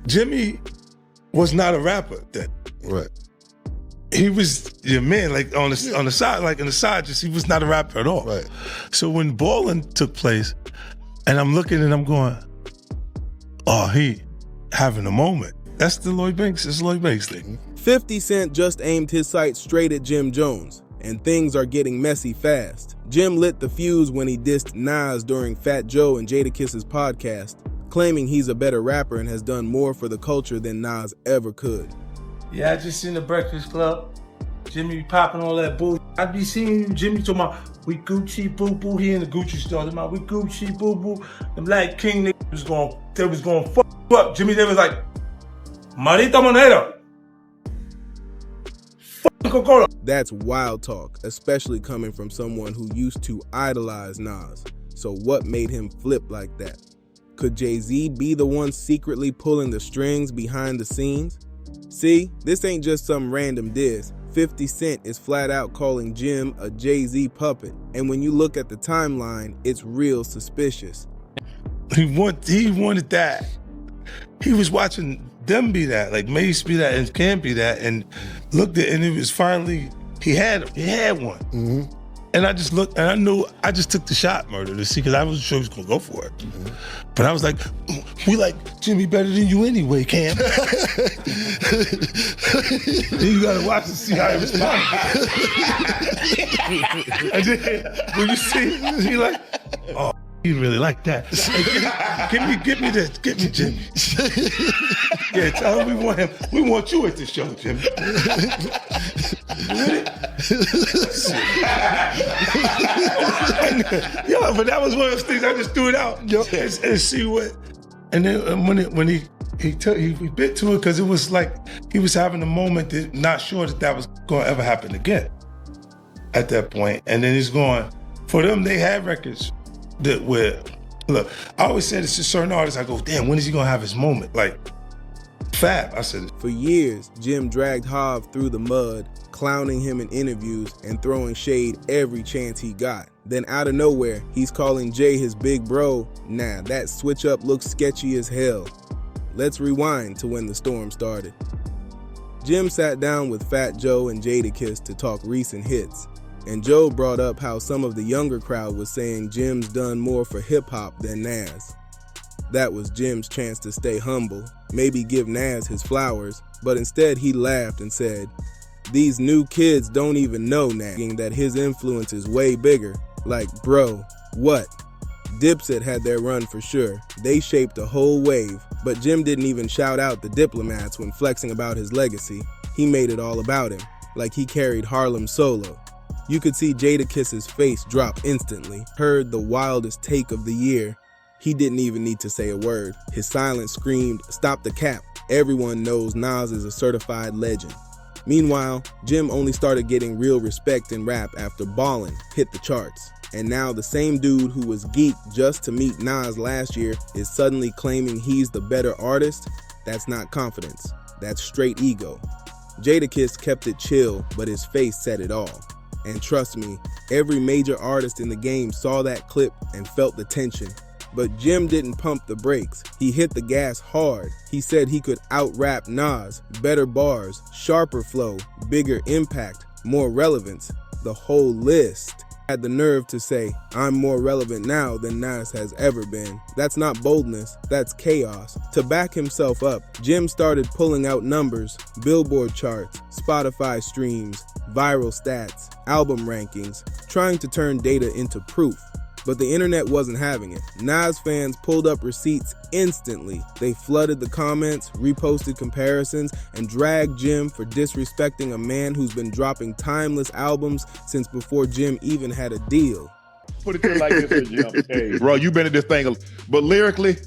Jimmy was not a rapper then. Right. He was your man, like on the side, like on the side, just he was not a rapper at all. Right. So when balling took place, and I'm looking and I'm going, oh, he having a moment. That's the Lloyd Banks. It's Lloyd Banks thing. 50 Cent just aimed his sights straight at Jim Jones, and things are getting messy fast. Jim lit the fuse when he dissed Nas during Fat Joe and Jadakiss's podcast, claiming he's a better rapper and has done more for the culture than Nas ever could. Yeah, I just seen the Breakfast Club. Jimmy popping all that bull. I be seeing Jimmy talking about, we Gucci boo boo. He in the Gucci store talking about, we Gucci boo boo. The Black King they was going fuck you up. Jimmy, they was like, Marita Monero. Fuck Coca-Cola. That's wild talk, especially coming from someone who used to idolize Nas. So what made him flip like that? Could Jay-Z be the one secretly pulling the strings behind the scenes? See, this ain't just some random diss. 50 Cent is flat out calling Jim a Jay-Z puppet. And when you look at the timeline, it's real suspicious. He wanted that. He was watching them be that, like Mace be that and Cam be that, and looked at, and it was finally, he had one. Mm-hmm. And I just looked, and I knew, I just took the shot, Murder, to see, because I wasn't sure he was going to go for it. Mm-hmm. But I was like, we like Jimmy better than you anyway, Cam. Then you got to watch and see how he responds. And then when you see, he like, oh, he really like that. Hey, give me this, give me Jimmy. Yeah, tell him we want you at the show, Jimmy. Yo, but that was one of those things I just threw it out and see what. And then when he bit to it, because it was like he was having a moment that not sure that was going to ever happen again at that point. And then he's going, for them, they had records that where, look, I always said it's to certain artists, I go, damn, when is he going to have his moment? Like, Fab, I said. For years, Jim dragged Hov through the mud, clowning him in interviews and throwing shade every chance he got. Then out of nowhere, he's calling Jay his big bro. Nah, that switch up looks sketchy as hell. Let's rewind to when the storm started. Jim sat down with Fat Joe and Jadakiss to talk recent hits, and Joe brought up how some of the younger crowd was saying Jim's done more for hip-hop than Nas. That was Jim's chance to stay humble, maybe give Nas his flowers, but instead he laughed and said, these new kids don't even know Nas, that his influence is way bigger. Like, bro, what? Dipset had their run for sure. They shaped a whole wave, but Jim didn't even shout out the Diplomats when flexing about his legacy. He made it all about him, like he carried Harlem solo. You could see Jadakiss's face drop instantly, heard the wildest take of the year. He didn't even need to say a word. His silence screamed, stop the cap. Everyone knows Nas is a certified legend. Meanwhile, Jim only started getting real respect in rap after Ballin' hit the charts. And now the same dude who was geeked just to meet Nas last year is suddenly claiming he's the better artist. That's not confidence. That's straight ego. Jadakiss kept it chill, but his face said it all. And trust me, every major artist in the game saw that clip and felt the tension. But Jim didn't pump the brakes. He hit the gas hard. He said he could out-rap Nas, better bars, sharper flow, bigger impact, more relevance, the whole list. Had the nerve to say, I'm more relevant now than Nas has ever been. That's not boldness, that's chaos. To back himself up, Jim started pulling out numbers, Billboard charts, Spotify streams, viral stats, album rankings, trying to turn data into proof. But the internet wasn't having it. Nas fans pulled up receipts instantly. They flooded the comments, reposted comparisons, and dragged Jim for disrespecting a man who's been dropping timeless albums since before Jim even had a deal. Put it to you like this, Jim. Hey, bro, you been at this thing, but lyrically,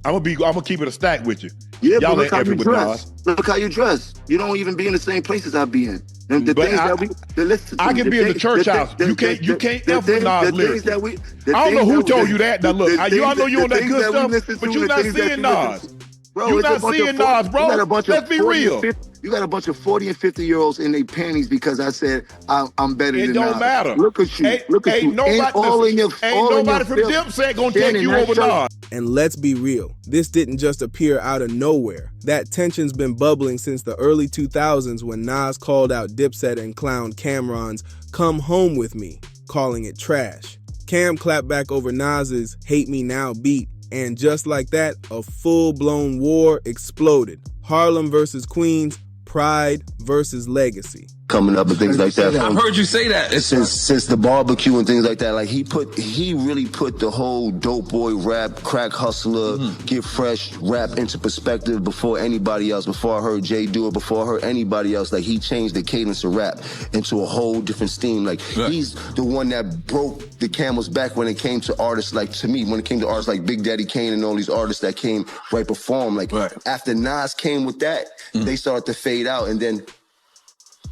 I'm gonna keep it a stack with you. Yeah, y'all but look how you dress. Nas. Look how you dress. You don't even be in the same places I be in. And the things that we listen to, I can be in the church house. You can't F with Nas lyrics. I don't know who told you that. Now look, I know you on that good stuff, but you're not seeing Nas. You're not seeing Nas, bro. Let's be real. You got a bunch of 40 and 50-year-olds in their panties because I said I'm better than It don't Nas. matter. Look at you. Look at you. Nobody from Dipset gonna take you over Nas. And let's be real, this didn't just appear out of nowhere. That tension's been bubbling since the early 2000s when Nas called out Dipset and clowned Cam'ron's "Come Home With Me," calling it trash. Cam clapped back over Nas's "Hate Me Now" beat, and just like that, a full-blown war exploded. Harlem versus Queens, Pride versus Legacy. Coming up and things like that. I've heard you say that. Since the barbecue and things like that, like he really put the whole dope boy rap, crack hustler, get fresh rap into perspective before anybody else. Before I heard Jay do it, before I heard anybody else, like he changed the cadence of rap into a whole different steam. Like he's the one that broke the camel's back when it came to artists like, to me, when it came to artists like Big Daddy Kane and all these artists that came right before him. Like after Nas came with that, they started to fade out, and then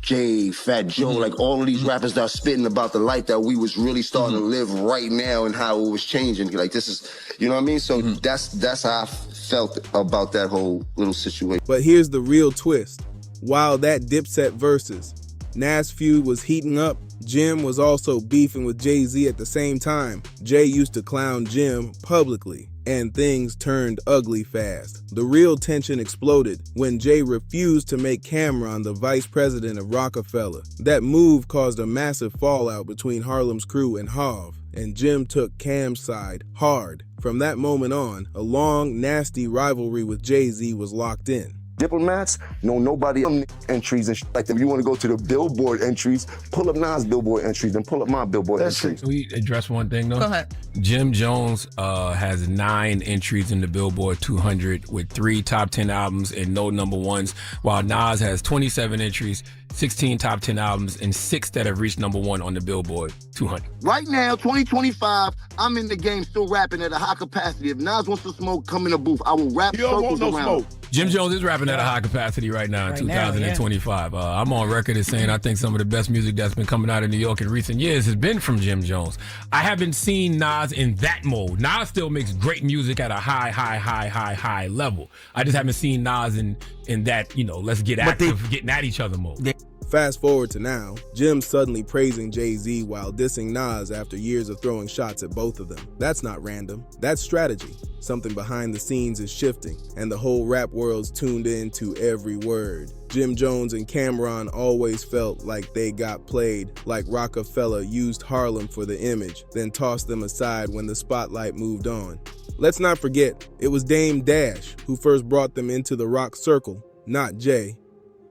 Jay, Fat Joe, like all of these rappers that are spitting about the life that we was really starting to live right now and how it was changing. Like this is, you know what I mean? So that's how I felt about that whole little situation. But here's the real twist. While that Dipset versus Nas feud was heating up, Jim was also beefing with Jay-Z at the same time. Jay used to clown Jim publicly, and things turned ugly fast. The real tension exploded when Jay refused to make Cam'ron the vice president of Rockefeller. That move caused a massive fallout between Harlem's crew and Hov, and Jim took Cam's side hard. From that moment on, a long, nasty rivalry with Jay-Z was locked in. Diplomats know nobody entries and like if you want to go to the Billboard entries, pull up Nas Billboard entries and pull up my Billboard entries. Can we address one thing though? Go ahead. Jim Jones has 9 entries in the Billboard 200 with 3 top 10 albums and no number ones, while Nas has 27 entries, 16 top 10 albums, and 6 that have reached number 1 on the Billboard 200. Right now, 2025, I'm in the game still rapping at a high capacity. If Nas wants to smoke, come in the booth. I will rap circles around. Jim Jones is rapping at a high capacity right now in 2025. I'm on record as saying I think some of the best music that's been coming out of New York in recent years has been from Jim Jones. I haven't seen Nas in that mode. Nas still makes great music at a high level. I just haven't seen Nas in that, let's get active, getting at each other mode. Fast forward to now, Jim's suddenly praising Jay-Z while dissing Nas after years of throwing shots at both of them. That's not random. That's strategy. Something behind the scenes is shifting, and the whole rap world's tuned in to every word. Jim Jones and Cam'ron always felt like they got played, like Rockefeller used Harlem for the image, then tossed them aside when the spotlight moved on. Let's not forget, it was Dame Dash who first brought them into the rock circle, not Jay.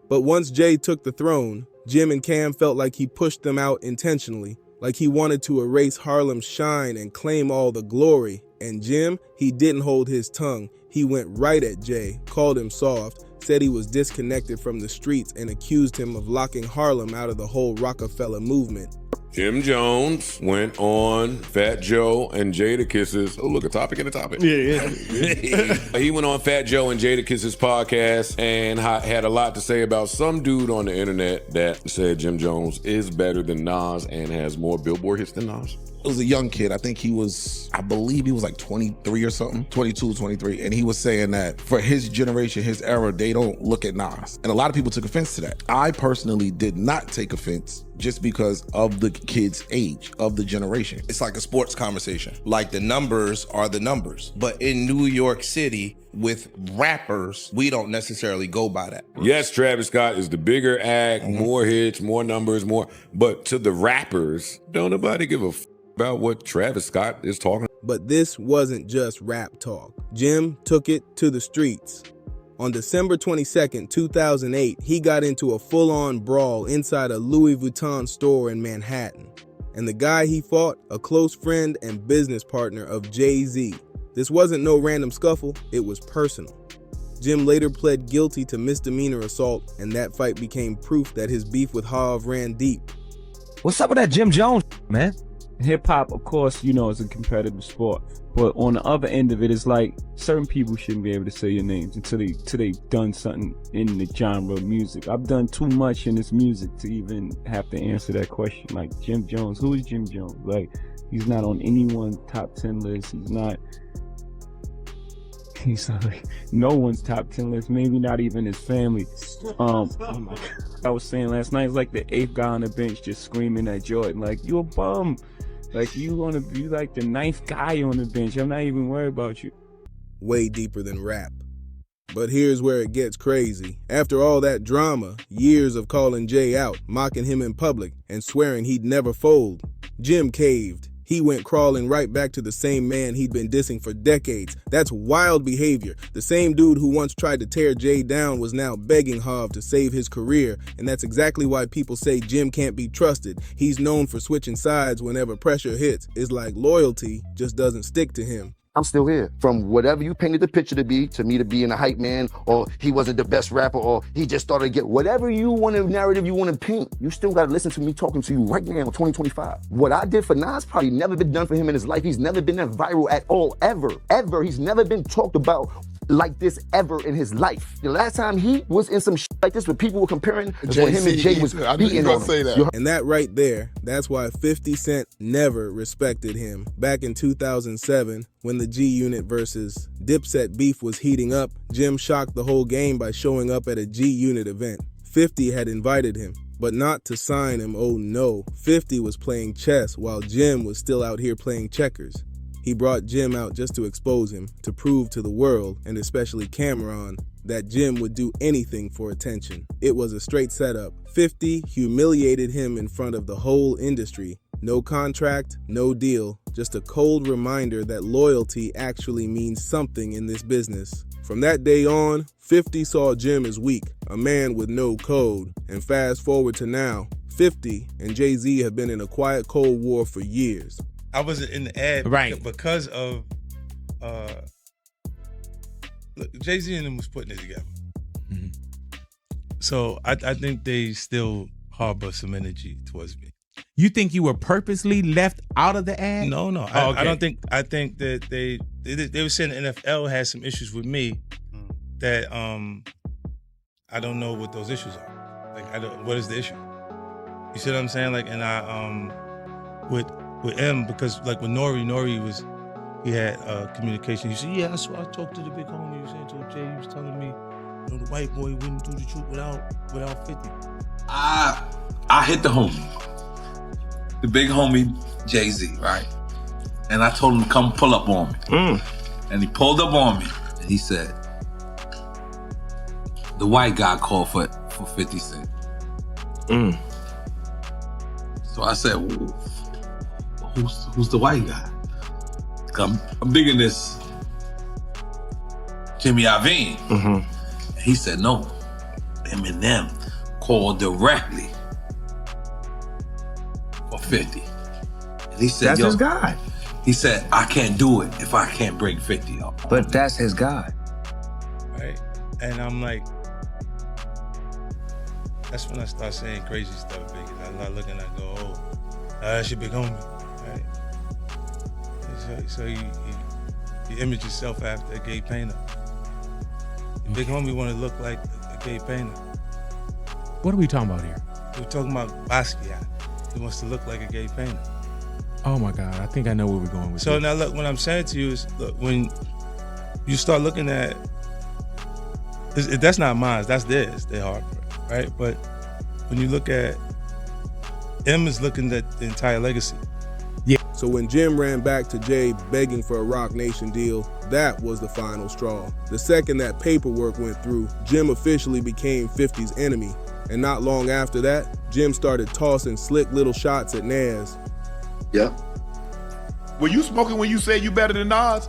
But once Jay took the throne, Jim and Cam felt like he pushed them out intentionally, like he wanted to erase Harlem's shine and claim all the glory. And Jim, he didn't hold his tongue. He went right at Jay, called him soft, said he was disconnected from the streets, and accused him of locking Harlem out of the whole Rockefeller movement. Jim Jones went on Fat Joe and Jadakiss's. Oh, look, a topic in a topic. Yeah. He went on Fat Joe and Jadakiss's podcast and had a lot to say about some dude on the internet that said Jim Jones is better than Nas and has more Billboard hits than Nas. It was a young kid. I believe he was like 23 or something, 22, 23. And he was saying that for his generation, his era, they don't look at Nas. And a lot of people took offense to that. I personally did not take offense just because of the kid's age, of the generation. It's like a sports conversation. Like the numbers are the numbers. But in New York City, with rappers, we don't necessarily go by that. Yes, Travis Scott is the bigger act, more hits, more numbers, more. But to the rappers, don't nobody give a about what Travis Scott is talking. But this wasn't just rap talk. Jim took it to the streets. On December 22nd, 2008, he got into a full-on brawl inside a Louis Vuitton store in Manhattan. And the guy he fought, a close friend and business partner of Jay-Z. This wasn't no random scuffle, it was personal. Jim later pled guilty to misdemeanor assault, and that fight became proof that his beef with Hov ran deep. What's up with that Jim Jones, man? Hip hop, of course, is a competitive sport. But on the other end of it, it's like certain people shouldn't be able to say your names until they've done something in the genre of music. I've done too much in this music to even have to answer that question. Like Jim Jones, who is Jim Jones? Like, he's not on anyone's top 10 list. He's not. He's like, no one's top 10 list, maybe not even his family. Oh my God. I was saying last night, it's like the 8th guy on the bench just screaming at Jordan, like, you a bum. Like, you want to be like the 9th guy on the bench. I'm not even worried about you. Way deeper than rap. But here's where it gets crazy. After all that drama, years of calling Jay out, mocking him in public, and swearing he'd never fold, Jim caved. He went crawling right back to the same man he'd been dissing for decades. That's wild behavior. The same dude who once tried to tear Jay down was now begging Hov to save his career, and that's exactly why people say Jim can't be trusted. He's known for switching sides whenever pressure hits. It's like loyalty just doesn't stick to him. I'm still here. From whatever you painted the picture to be, to me to being a hype man, or he wasn't the best rapper, or he just started to get whatever you want to narrative you want to paint, you still got to listen to me talking to you right now in 2025. What I did for Nas probably never been done for him in his life. He's never been that viral at all, ever. He's never been talked about like this ever in his life. The last time he was in some shit like this where people were comparing is when him and Jay was beating on him. And that right there, that's why 50 Cent never respected him. Back in 2007, when the G-Unit versus Dipset beef was heating up, Jim shocked the whole game by showing up at a G-Unit event. 50 had invited him, but not to sign him, oh no. 50 was playing chess while Jim was still out here playing checkers. He brought Jim out just to expose him, to prove to the world, and especially Cameron, that Jim would do anything for attention. It was a straight setup. 50 humiliated him in front of the whole industry. No contract, no deal, just a cold reminder that loyalty actually means something in this business. From that day on, 50 saw Jim as weak, a man with no code. And fast forward to now, 50 and Jay-Z have been in a quiet Cold War for years. I wasn't in the ad because of Jay-Z and them was putting it together. Mm-hmm. So I think they still harbor some energy towards me. You think you were purposely left out of the ad? No. Okay. I don't think. I think that they were saying the NFL had some issues with me that I don't know what those issues are. Like what is the issue? You see what I'm saying? Like, and I with M, because like with Nori he had communication. He said, yeah, I talked to the big homie. He was saying to Jay, he was telling me, you know, the white boy wouldn't do the truth without 50. I hit the homie, the big homie Jay-Z, right? And I told him to come pull up on me. And he pulled up on me and he said, the white guy called for 50 Cent. So I said, well, who's the white guy? I'm digging this Jimmy Iovine. He said, no, Eminem called directly for 50. And he said, that's his guy. He said, I can't do it if I can't bring 50 up. But that's his guy. Right? And I'm like, that's when I start saying crazy stuff, big. I'm not looking, I go, oh, that's your big homie, right? So you image yourself after a gay painter. The big homie want to look like a gay painter. What are we talking about here? We're talking about Basquiat. He wants to look like a gay painter. Oh my God, I think I know where we're going with So this. now look, what I'm saying to you is, look, when you start looking at, that's not mine, that's theirs, their heartbreak, right? But when you look at, M is looking at the entire legacy. Yeah. So when Jim ran back to Jay begging for a Roc Nation deal, that was the final straw. The second that paperwork went through, Jim officially became 50's enemy. And not long after that, Jim started tossing slick little shots at Nas. Yeah. Were you smoking when you said you better than Nas?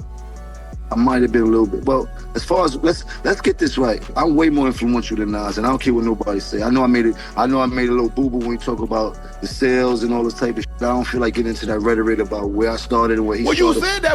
I might have been a little bit. Well, as far as let's get this right. I'm way more influential than Nas, and I don't care what nobody say. I know I made a little boo-boo when you talk about the sales and all this type of shit. I don't feel like getting into that rhetoric about where I started and where he started. Well, you said that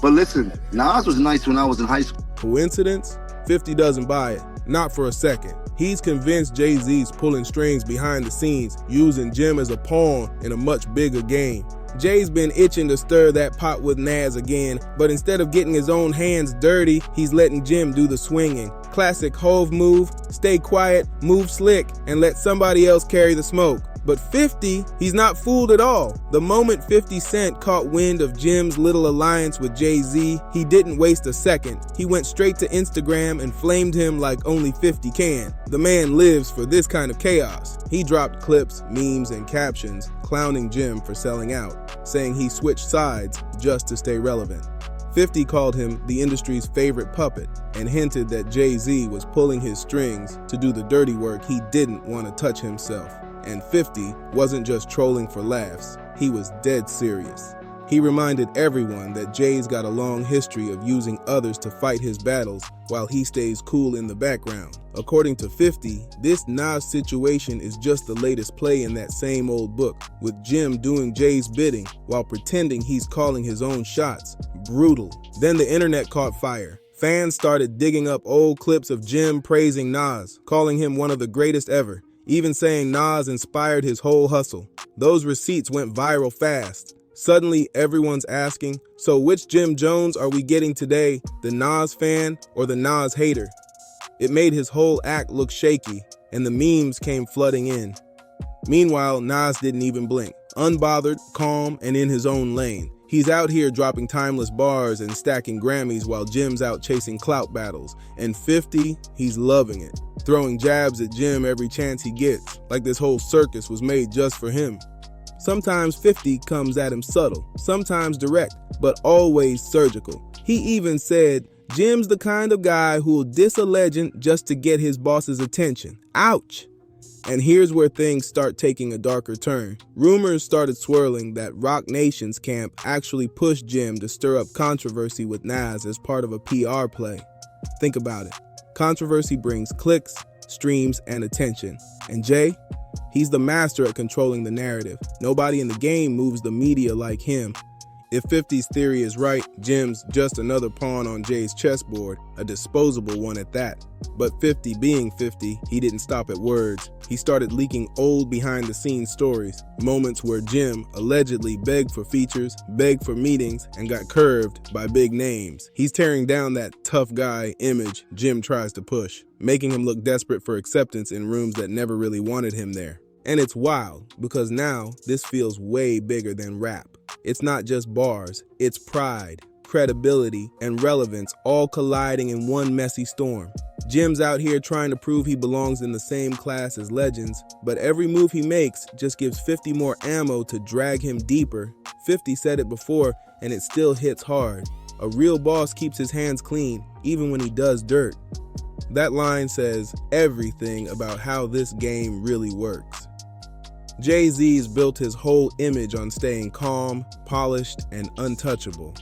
But listen, Nas was nice when I was in high school. Coincidence? 50 doesn't buy it. Not for a second. He's convinced Jay-Z's pulling strings behind the scenes, using Jim as a pawn in a much bigger game. Jay's been itching to stir that pot with Nas again, but instead of getting his own hands dirty, he's letting Jim do the swinging. Classic Hove move, stay quiet, move slick, and let somebody else carry the smoke. But 50, he's not fooled at all. The moment 50 Cent caught wind of Jim's little alliance with Jay-Z, he didn't waste a second. He went straight to Instagram and flamed him like only 50 can. The man lives for this kind of chaos. He dropped clips, memes, and captions clowning Jim for selling out, saying he switched sides just to stay relevant. 50 called him the industry's favorite puppet and hinted that Jay-Z was pulling his strings to do the dirty work he didn't want to touch himself. And 50 wasn't just trolling for laughs, he was dead serious. He reminded everyone that Jay's got a long history of using others to fight his battles while he stays cool in the background. According to 50, this Nas situation is just the latest play in that same old book, with Jim doing Jay's bidding while pretending he's calling his own shots. Brutal. Then the internet caught fire. Fans started digging up old clips of Jim praising Nas, calling him one of the greatest ever, even saying Nas inspired his whole hustle. Those receipts went viral fast. Suddenly, everyone's asking, so which Jim Jones are we getting today, the Nas fan or the Nas hater? It made his whole act look shaky, and the memes came flooding in. Meanwhile, Nas didn't even blink, unbothered, calm, and in his own lane. He's out here dropping timeless bars and stacking Grammys while Jim's out chasing clout battles. And 50, he's loving it, throwing jabs at Jim every chance he gets, like this whole circus was made just for him. Sometimes 50 comes at him subtle, sometimes direct, but always surgical. He even said, Jim's the kind of guy who'll diss a legend just to get his boss's attention. Ouch! And here's where things start taking a darker turn. Rumors started swirling that Roc Nation's camp actually pushed Jim to stir up controversy with Nas as part of a PR play. Think about it. Controversy brings clicks, streams, and attention. And Jay? He's the master at controlling the narrative. Nobody in the game moves the media like him. If 50's theory is right, Jim's just another pawn on Jay's chessboard, a disposable one at that. But 50 being 50, he didn't stop at words. He started leaking old behind-the-scenes stories, moments where Jim allegedly begged for features, begged for meetings, and got curved by big names. He's tearing down that tough guy image Jim tries to push, making him look desperate for acceptance in rooms that never really wanted him there. And it's wild, because now this feels way bigger than rap. It's not just bars, it's pride, credibility, and relevance all colliding in one messy storm. Jim's out here trying to prove he belongs in the same class as legends, but every move he makes just gives 50 more ammo to drag him deeper. 50 said it before, and it still hits hard. A real boss keeps his hands clean, even when he does dirt. That line says everything about how this game really works. Jay-Z's built his whole image on staying calm, polished, and untouchable.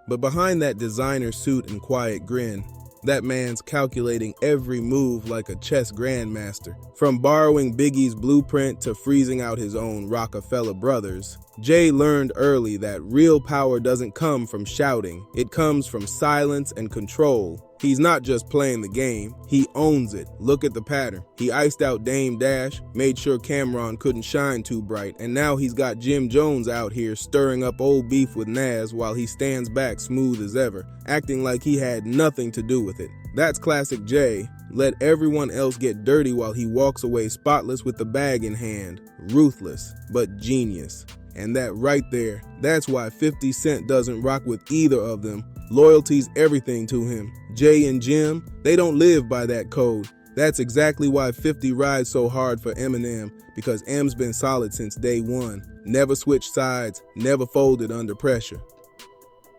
But behind that designer suit and quiet grin, that man's calculating every move like a chess grandmaster. From borrowing Biggie's blueprint to freezing out his own Rockefeller brothers, Jay learned early that real power doesn't come from shouting, it comes from silence and control. He's not just playing the game, he owns it. Look at the pattern. He iced out Dame Dash, made sure Cameron couldn't shine too bright, and now he's got Jim Jones out here stirring up old beef with Nas while he stands back smooth as ever, acting like he had nothing to do with it. That's classic Jay. Let everyone else get dirty while he walks away spotless with the bag in hand. Ruthless, but genius. And that right there, that's why 50 Cent doesn't rock with either of them. Loyalty's everything to him. Jay and Jim, they don't live by that code. That's exactly why 50 rides so hard for Eminem, because M's been solid since day one. Never switched sides, never folded under pressure.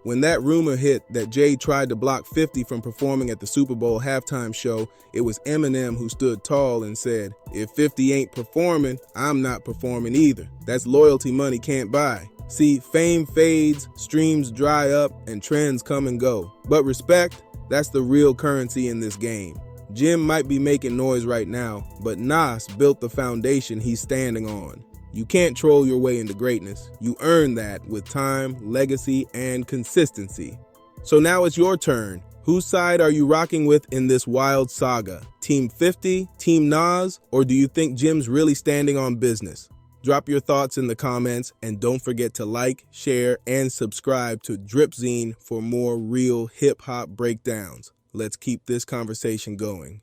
When that rumor hit that Jay tried to block 50 from performing at the Super Bowl halftime show, it was Eminem who stood tall and said, if 50 ain't performing, I'm not performing either. That's loyalty money can't buy. See, fame fades, streams dry up, and trends come and go. But respect, that's the real currency in this game. Jim might be making noise right now, but Nas built the foundation he's standing on. You can't troll your way into greatness. You earn that with time, legacy, and consistency. So now it's your turn. Whose side are you rocking with in this wild saga? Team 50, Team Nas, or do you think Jim's really standing on business? Drop your thoughts in the comments, and don't forget to like, share, and subscribe to Dripzine for more real hip-hop breakdowns. Let's keep this conversation going.